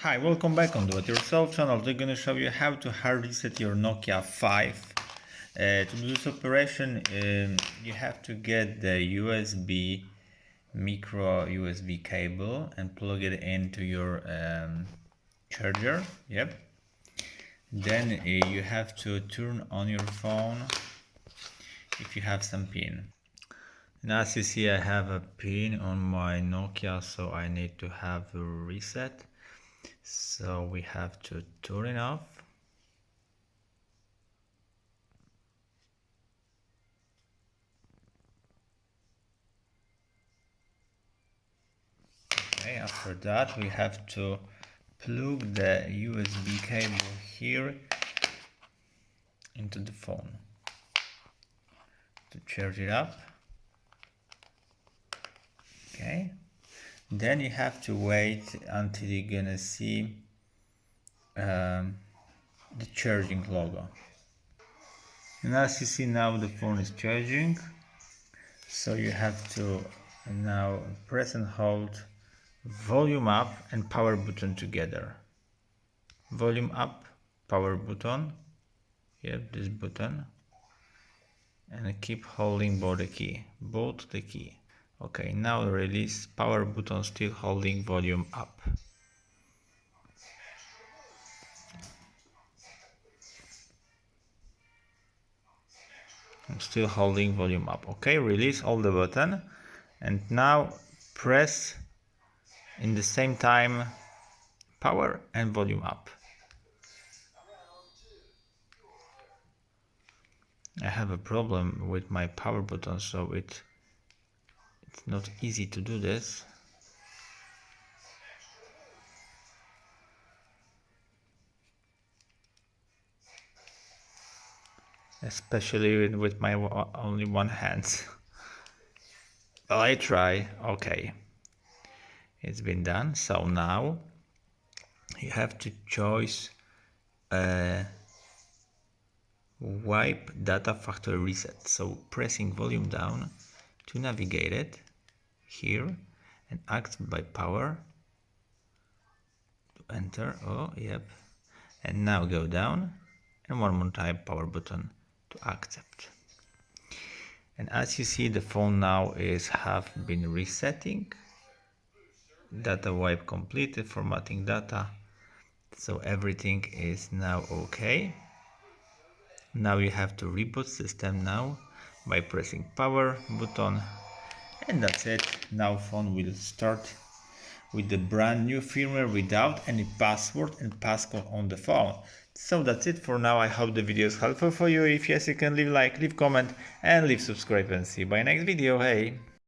Hi, welcome back on Do It Yourself channel. Today I'm going to show you how to hard reset your Nokia 5. To do this operation, you have to get the USB micro USB cable and plug it into your charger. Yep. Then you have to turn on your phone if you have some pin. And as you see, I have a pin on my Nokia, so I need to have a reset. So we have to turn it off. Okay, after that we have to plug the USB cable here into the phone to charge it up. Okay, then you have to wait until you're gonna see the charging logo. And as you see now, the phone is charging, so you have to now press and hold volume up and power button together. Volume up, power button, yep, this button, and keep holding both the key. Okay, now release, power button still holding volume up. I'm still holding volume up. Okay, release all the button, and now press in the same time power and volume up. I have a problem with my power button, so it's not easy to do this. Especially with my only one hand. Well, I try. Okay, it's been done. So now you have to choose wipe data factory reset. So pressing volume down to navigate it here and act by power to enter. Oh, yep. And now go down and one more time power button to accept. And as you see, the phone now have been resetting. Data wipe completed, formatting data. So everything is now okay. Now you have to reboot system now by pressing power button, and that's it. Now phone will start with the brand new firmware without any password and passcode on the phone. So that's it for now. I hope the video is helpful for you. If yes, you can leave like, leave comment and leave subscribe, and see you by next video. Hey.